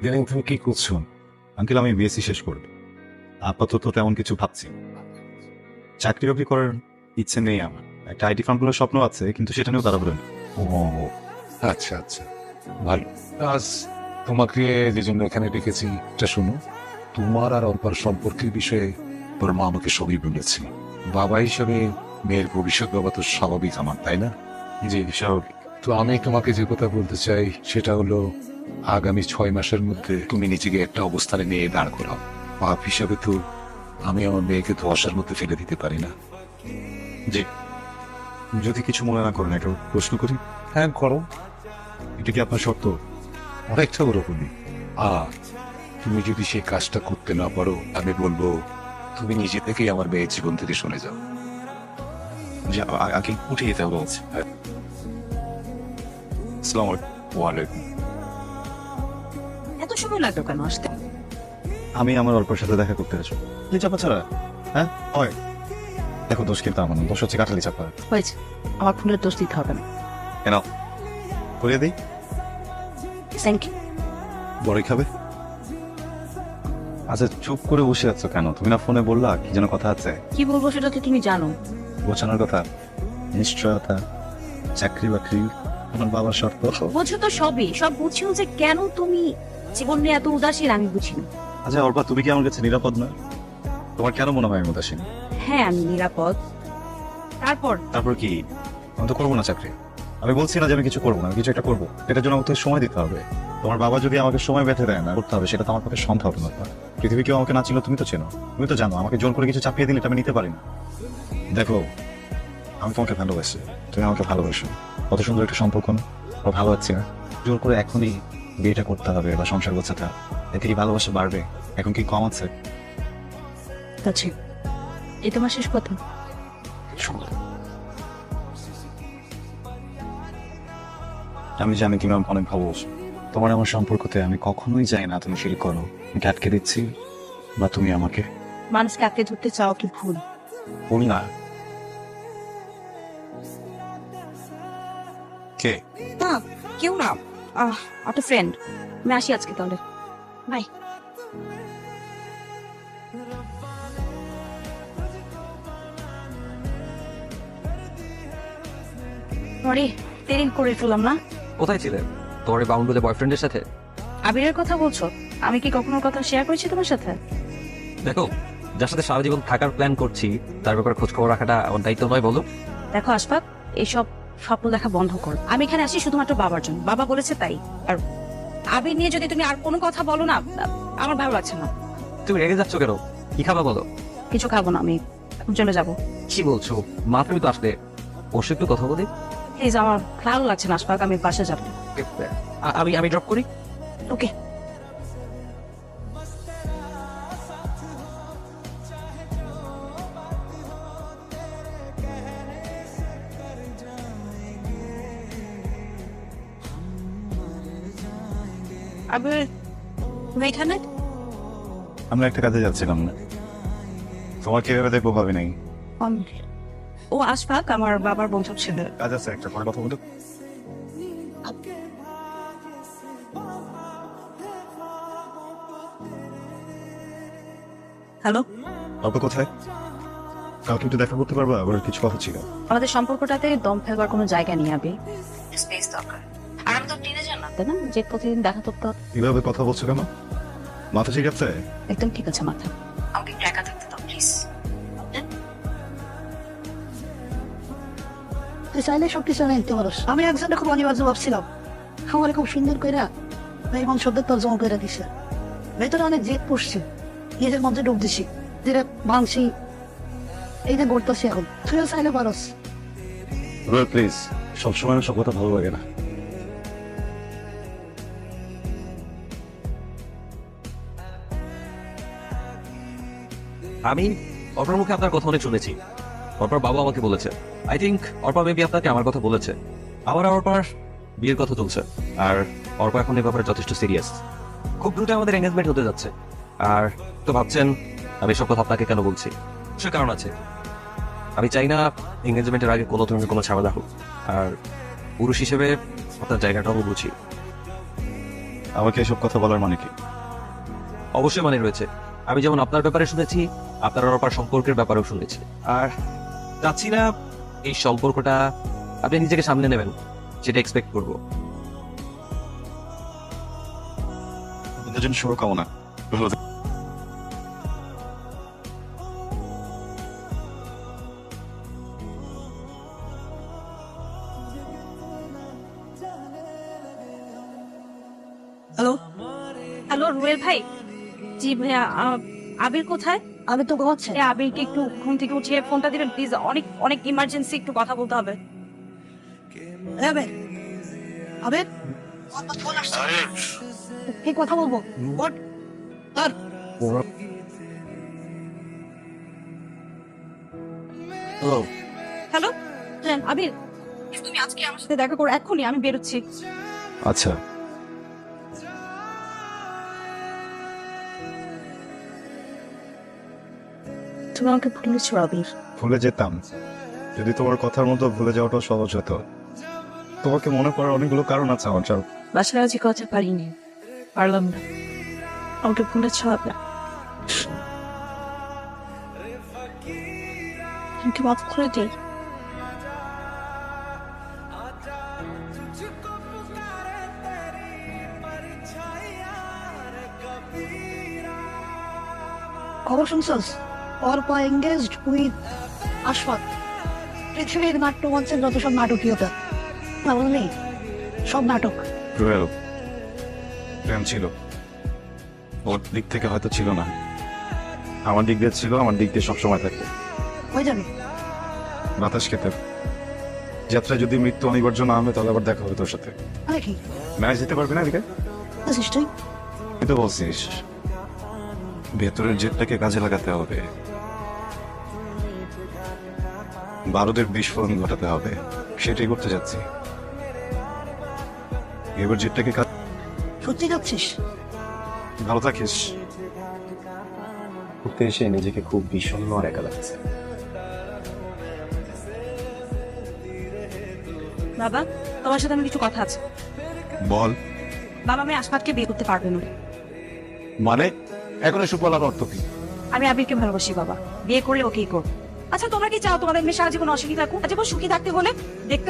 ইদানিং তুমি কি করছো? আঙ্কেল, আমি বিএসসি শেষ করব, আপাতত তেমন কিছু ভাবছি। চাকরি বাকরি করার ইচ্ছে নেই আমার। একটা আইটি ফার্ম খোলার স্বপ্ন আছে, কিন্তু সেটা নিয়েও তারা বলেন। ও আচ্ছা আচ্ছা, ভালো। আজ তোমাকে যে জন্য এখানে ডেকেছি এটা শোনো। তোমার আর অল্পার সম্পর্কের বিষয়ে তোর মা আমাকে সবই বলেছে। বাবা হিসেবে মেয়ের ভবিষ্যৎ বাবা তো স্বাভাবিক আমার, তাই না? জি, স্বাভাবিক। তো আমি তোমাকে যে কথা বলতে চাই সেটা হলো, আগামী 6 মাসের মধ্যে তুমি নিজেকে একটা অবস্থানে নিয়ে দাঁড় করাও। বাপ হিসাবে তো আমি আমার মেয়েকে ধোঁয়াশার মধ্যে ফেলে দিতে পারি না। জি, যদি কিছু মনে না করেন একটা প্রশ্ন করি। হ্যাঁ করো, এটা কি আপনার শর্ত? অনেকটা ওরকমই। তুমি যদি সেই কাজটা করতে না পারো, আমি বলবো তুমি নিজে থেকেই আমার মেয়ের জীবন থেকে সরে যাও। যে আগে উঠে যেতে হবে বলছে। আসসালামু আলাইকুম। ওয়ালাইকুম। এত সময় লাগলো কেন আসতে? আমি আমার অল্পের সাথে দেখা করতে এসেছি। কাঠালি চাপা ছাড়া হ্যাঁ হয়। দেখো, দোষ কিন্তু আমার না, দোষ হচ্ছে কাঠালি চাপা। হয়েছে, আমার ফুলের দোষ দিতে হবে না। কেন করিয়ে দিই? Thank you. বড়ই খাবে? আচ্ছা, চুপ করে বসে আছো কেন? তুমি না ফোনে বললা কি যেন কথা আছে? কি বলবো সেটা তো তুমি জানো। গোছানোর কথা, নিশ্চয়তা, চাকরি বাকরি, আমার বাবার শর্ত। বোঝো তো সবই, সব বুঝিও যে কেন তুমি জীবন নিয়ে এত উদাসীন আমি বুঝি না। আচ্ছা অল্পা, তুমি কি আমার কাছে নিরাপদ না? তোমার কেন মনে হয় আমি উদাসীন? হ্যাঁ আমি নিরাপদ। তারপর কি? আমি তো করবো না চাকরি। আমি বলছি না যে আমি কিছু করবো না, আমি কিছু একটা করবো। এটার জন্য আমাকে সময় দিতে হবে। তোমার বাবা যদি আমাকে সময় বেঁধে দেয় না করতে হবে, সেটা তো আমার পক্ষে সম্ভব না। পৃথিবী কেউ আমাকে না ছিল, তুমি তো চেনো, তুমি তো জানো আমাকে জোর করে কিছু চাপিয়ে দিলে এটা আমি নিতে পারি না। দেখো, আমি তোমাকে ভালোবাসি, তুমি আমাকে ভালোবাসো। কত সুন্দর একটা সম্পর্ক না? আমরা ভালো আছি না? জোর করে এখনই বিয়েটা করতে হবে বা সংসার গোছাতে হবে, এতে কি ভালোবাসা বাড়বে? এখন কি কম আছে? আচ্ছা, এই তোমার শেষ কথা। আমি জানি তুমি আমাকে অনেক ভালোবাসো। তোমার আমার সম্পর্কতে আমি কখনোই চাই না তুমি ফিল করো আমি আটকে দিচ্ছি বা তুমি আমাকে। মানুষকে আঁকড়ে ধরতে চাও কি ভুল? ভুল না। কে? না, কেউ না, একটা ফ্রেন্ড। আমি আসি আজকে তাহলে, বাই। সরি, দেরি করে ফেললাম না? কোথায় ছিলে? তোমার এই বাউন্ডুলে বয়ফ্রেন্ডের সাথে? আবিরের কথা বলছো? আমি কি কখনো কথা শেয়ার করেছি তোমার সাথে? দেখো, যার সাথে সারা জীবন থাকার প্ল্যান করছি তার ব্যাপারে খোঁজ খবর রাখাটা আমার দায়িত্ব নয়, বলো? দেখো আশফাক, এইসব স্বপ্ন দেখা বন্ধ কর। আমি এখানে আসি শুধুমাত্র বাবার জন্য, বাবা বলেছে তাই। আর আবির নিয়ে যদি তুমি আর কোনো কথা বলো না, আমার ভালো লাগছে না। তুমি রেগে যাচ্ছ কেন? কি খাবা বলো? কিছু খাবো না, আমি এখন চলে যাবো। কি বলছো? মা তুমি তো আসলে, ওর সাথে একটু কথা বলি। প্লিজ, আমার ভালো লাগছে না আশফাক, আমি বাসা যাবো। আমি আমি ড্রপ করি। ওকে। আবির, তুমি এখানে? আমরা একটা কাজে যাচ্ছিলাম না, তোমার কিভাবে দেখবো ভাবি নাই। ও আশফাক আমার বাবার বন্ধু ছিল। কাজ আছে একটা, পরে কথা বলো। হ্যালো, অল্প কোথায়? কাউকে একটু দেখা করতে পারবা? আবার কিছু কথা ছিল। আমাদের সম্পর্কটাতে দম ফেলবার কোনো জায়গা নেই আবি, স্পেস দরকার। আর আমি তো টিনেজার না, তাই না যে প্রতিদিন দেখা করতে হবে। এভাবে কথা বলছো কেন? মাথা ঠিক আছে? একদম ঠিক আছে মাথা। আমাকে একটু একা থাকতে দাও প্লিজ। তুই চাইলে সবকিছু নিতে পারস। আমি একজনে খুব অনিবার্য ভাবছিলাম, আমার খুব সুন্দর করে এবং শব্দের তর্জমা করে দিছে। ভেতরে অনেক জেদ পড়ছে, নিজের মধ্যে ডুব দিছি, যেটা ভাঙছি, এইটা গড়তেছি এখন। তুইও চাইলে পারস। প্লিজ, সবসময় সব কথা ভালো লাগে না। আমি অর্পার মুখে আপনার কথা অনেক শুনেছি। অর্পার বাবা আমাকে বলেছে, আই থিঙ্ক অর্পা মেবি আপনাকে আমার কথা বলেছে। আমার আর অর্পার বিয়ের কথা চলছে, আর অর্পা এখন এই ব্যাপারে যথেষ্ট সিরিয়াস। খুব দ্রুত আমাদের এঙ্গেজমেন্ট হতে যাচ্ছে। আর তো ভাবছেন আমি সব কথা আপনাকে কেন বলছি? সে কারণ আছে। আমি চাই না এঙ্গেজমেন্টের আগে কোনো ধরনের কোনো ঝামেলা হোক। আর পুরুষ হিসেবে আপনার জায়গাটাও বুঝি। আমাকে এসব কথা বলার মানে কি? অবশ্যই মানে রয়েছে। আমি যেমন আপনার ব্যাপারে শুনেছি, আপনার আর অর্পার সম্পর্কের ব্যাপারেও শুনেছি। আর চাচ্ছি না এই সম্পর্কটা আপনি নিজেকে সামনে নেবেন, সেটা এক্সপেক্ট করবো। আপনাদের জন্য শুভকামনা। ভালো থাকবেন। হ্যালো, হ্যালো রুয়েল ভাই। জি ভাইয়া, আবির কোথায়? আমি তো ঘুমাচ্ছে। আবিরকে একটু ঘুম থেকে উঠিয়ে ফোনটা দিবেন প্লিজ, অনেক অনেক ইমার্জেন্সি একটু কথা বলতে হবে। আবে আবে ফোন আসছে। কি কথা বলবো? হোয়াট? স্যার, হ্যালো আবির, তুমি আজকে আমার সাথে দেখা করো এক্ষুনি, আমি বেরোচ্ছি। আচ্ছা, তুমি আমাকে ভুলেছো আবির। ভুলে যেতাম যদি তোমার কথার মতো ভুলে যাওয়াটা সহজ হতো। তোমাকে মনে পড়ার অনেকগুলো কারণ আছে আমার চার। বাসায় আজকে কথা পারিনি, পারলাম না। আমাকে ভুলেছো আপনার, আমাকে মাফ করে দিন। খবর শুনছস? Arpa engaged with Ashfaq. পৃথিবীর নাট্যমঞ্চের যত সব নাটকীয়তা, না বুঝলি, সব নাটক। রুয়েল, প্রেম ছিল, ওর দিক থেকে হয়তো ছিল না, আমার দিক দিয়ে ছিল, আমার দিক দিয়ে সবসময় থাকবে। হয়ে যাবে। বাতাস খেতে যাত্রা যদি মৃত্যু অনিবার্য না হবে তাহলে আবার দেখা হবে তোর সাথে। আরে কি ম্যাচ দিতে পারবি না এদিকে? আছিস তুই? তুই তো বলছিস ভেতরের জেটটাকে কাজে লাগাতে হবে, বারুদের বিস্ফোরণ ঘটাতে হবে, সেটাই করতে যাচ্ছি। এবার জেটটাকে সত্যি যাচ্ছিস? ভালো থাকিস। ঘুরতে এসে নিজেকে খুব বিষণ্ণ আর একা লাগছে। বাবা, তোমার সাথে আমি কিছু কথা আছে। বল। বাবা, আমি আশফাককে বিয়ে করতে পারবো না। মানে এখন এসব বলার অর্থ কি? আমি আবিরকে ভালোবাসি বাবা, বিয়ে করলে ওকেই করবো। আচ্ছা তোমরা কি চাও তোমাদের মেয়ে সারা জীবন অসুখী থাকুক? জীবন সুখী থাকতে হলে দেখতে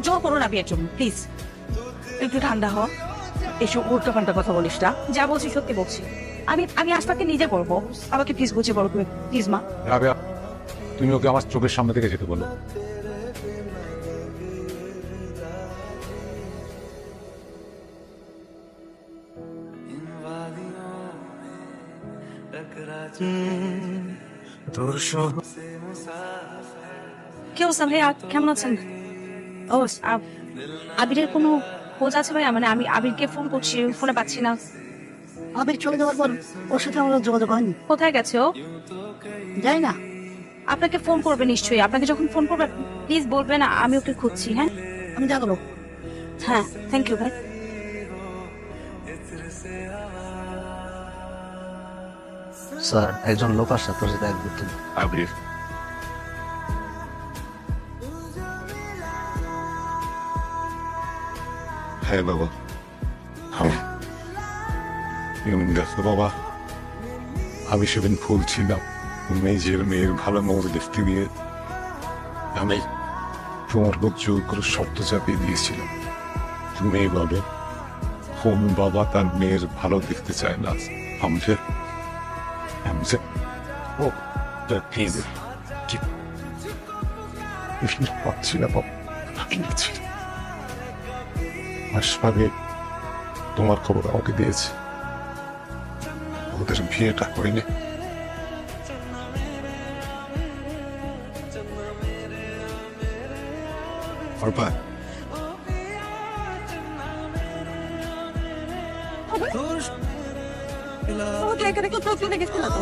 জোর করো না বিয়ের জন্য, প্লিজ। একটু ঠান্ডা হও, এসব উল্টো পাল্টা কথা বলিস না। যা বলছি সত্যি বলছি। আমি আশফাককে নিজে করবো, আমাকে প্লিজ বুঝে বলো তুমি, প্লিজ মা। রাবেয়া, তুমি ওকে আমার চোখের সামনে থেকে যেতে বলো। কি অবস্থা ভাইয়া, কেমন আছেন? ও আবিরের কোনো খোঁজ আছে ভাইয়া? মানে আমি আবিরকে ফোন করছি, ফোনে পাচ্ছি না। আবির চলে যাওয়ার পর ওর সাথে আমার যোগাযোগ হয়নি। কোথায় গেছে ও? যাই না। আপনাকে ফোন করবে নিশ্চয়ই। আপনাকে যখন ফোন করবে প্লিজ বলবেন আমি ওকে খুঁজছি। হ্যাঁ আমি জানাবো। হ্যাঁ, থ্যাংক ইউ ভাই। স্যার, একজন লোক আসছে তোর সাথে এক করতে। আবির, হ্যাঁ বাবা। দেখো বাবা, আমি সেদিন ফুল ছিলাম মেয়ের মেয়ের ভালো মতো দেখতে নিয়ে আমি তোমার বুক জোর করে শব্দ চাপিয়ে দিয়েছিলাম। মেয়ে বলে কোন বাবা তার মেয়ের ভালো দেখতে চায় না? পাচ্ছি না বাবা, হাসপাতালে তোমার খবর আমাকে দিয়েছে, ওদের বিয়েটা করিনি। অর্পা, এখানে কোথাও চলে গেছিল তো।